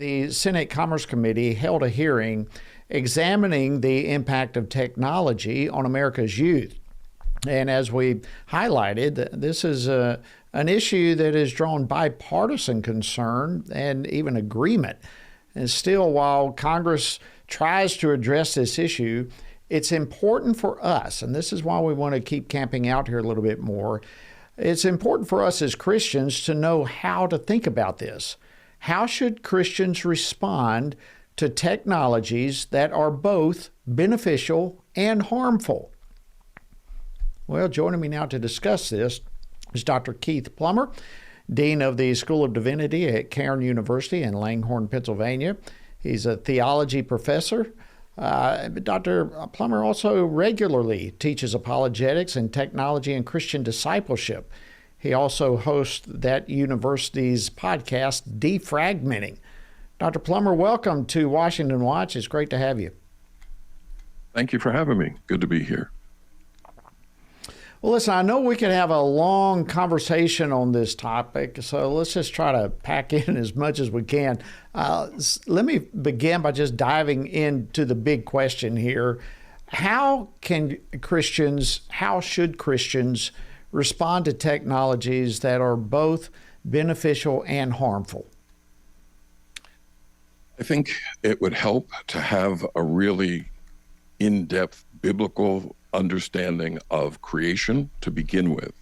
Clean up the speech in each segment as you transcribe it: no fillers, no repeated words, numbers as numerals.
The Senate Commerce Committee held a hearing examining the impact of technology on America's youth. And as we highlighted, this is an issue that has drawn bipartisan concern and even agreement. And still, while Congress tries to address this issue, it's important for us, and this is why we want to keep camping out here a little bit more. It's important for us as Christians to know how to think about this. How should Christians respond to technologies that are both beneficial and harmful? Well, joining me now to discuss this is Dr. Keith Plummer, Dean of the School of Divinity at Cairn University in Langhorne, Pennsylvania. He's a theology professor. Dr. Plummer also regularly teaches apologetics and technology and Christian discipleship. He also hosts that university's podcast, Defragmenting. Dr. Plummer, welcome to Washington Watch. It's great to have you. Thank you for having me. Good to be here. Well, listen, I know we could have a long conversation on this topic, so let's just try to pack in as much as we can. Let me begin by just diving into the big question here. How should Christians respond to technologies that are both beneficial and harmful? I think it would help to have a really in-depth biblical understanding of creation to begin with,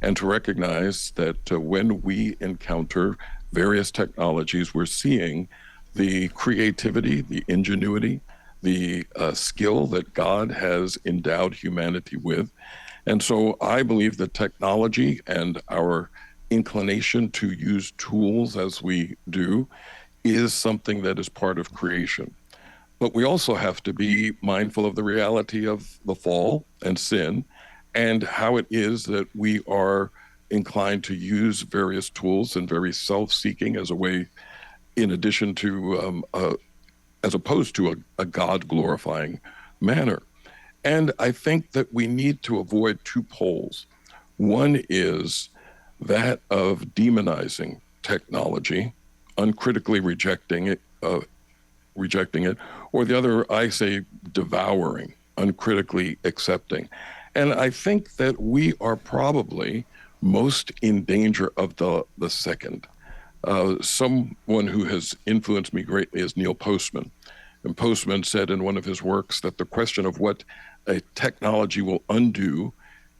and to recognize that when we encounter various technologies, we're seeing the creativity, the ingenuity, the skill that God has endowed humanity with. And so I believe that technology and our inclination to use tools as we do is something that is part of creation. But we also have to be mindful of the reality of the fall and sin, and how it is that we are inclined to use various tools and very self-seeking as a way, in addition to, as opposed to a God-glorifying manner. And I think that we need to avoid two poles. One is that of demonizing technology, uncritically rejecting it, or the other, I say, devouring, uncritically accepting. And I think that we are probably most in danger of the second. Someone who has influenced me greatly is Neil Postman. And Postman said in one of his works that the question of what a technology will undo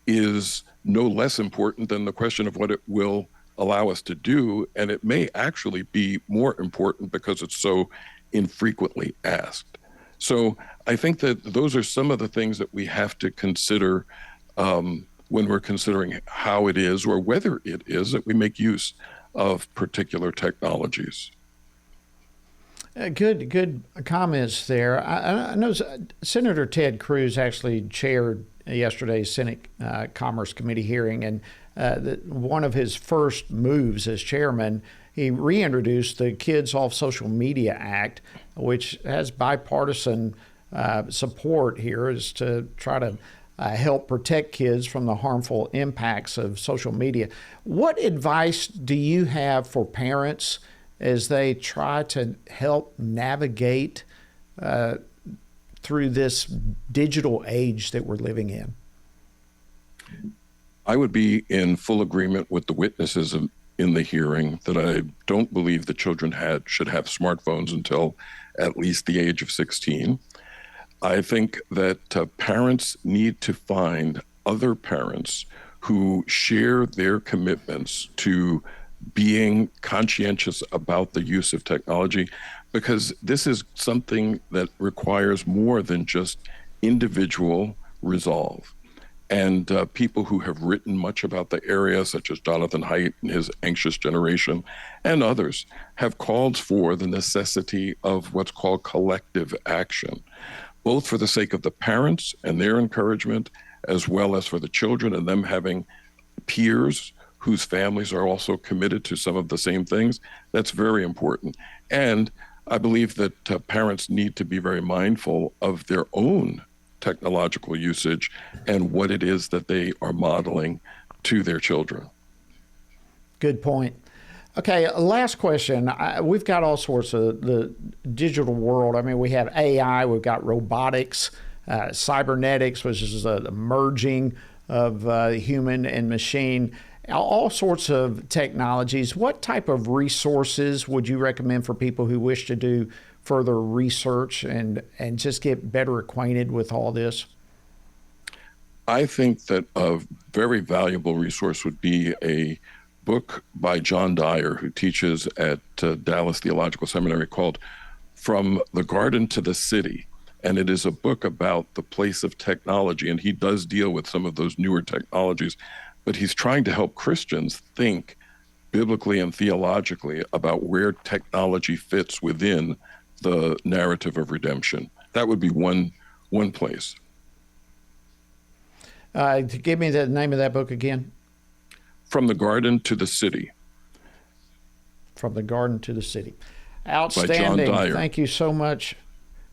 is no less important than the question of what it will allow us to do. And it may actually be more important because it's so infrequently asked. So I think that those are some of the things that we have to consider when we're considering how it is or whether it is that we make use of particular technologies. Good comments there. I know Senator Ted Cruz actually chaired yesterday's Senate Commerce Committee hearing, and one of his first moves as chairman, he reintroduced the Kids Off Social Media Act, which has bipartisan support here, is to try to help protect kids from the harmful impacts of social media. What advice do you have for parents as they try to help navigate through this digital age that we're living in? I would be in full agreement with the witnesses in the hearing that I don't believe that children should have smartphones until at least the age of 16. I think that parents need to find other parents who share their commitments to being conscientious about the use of technology, because this is something that requires more than just individual resolve. And people who have written much about the area, such as Jonathan Haidt and his Anxious Generation, and others, have called for the necessity of what's called collective action, both for the sake of the parents and their encouragement, as well as for the children and them having peers whose families are also committed to some of the same things. That's very important. And I believe that parents need to be very mindful of their own technological usage and what it is that they are modeling to their children. Good point. Okay, last question. We've got all sorts of the digital world. I mean, we have AI, we've got robotics, cybernetics, which is the merging of human and machine, all sorts of technologies. What type of resources would you recommend for people who wish to do further research and just get better acquainted with all this? I think that a very valuable resource would be a book by John Dyer, who teaches at Dallas Theological Seminary, called From the Garden to the City. And it is a book about the place of technology. And he does deal with some of those newer technologies, but he's trying to help Christians think biblically and theologically about where technology fits within the narrative of redemption. That would be one place. Give me the name of that book again. From the Garden to the City. From the Garden to the City. Outstanding. By John Dyer. Thank you so much,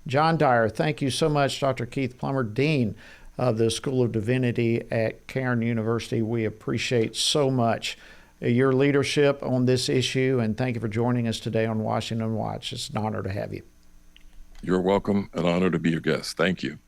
John Dyer. Thank you so much, Dr. Keith Plummer, Dean of the School of Divinity at Cairn University. We appreciate so much your leadership on this issue, and thank you for joining us today on Washington Watch. It's an honor to have you. You're welcome. An honor to be your guest. Thank you.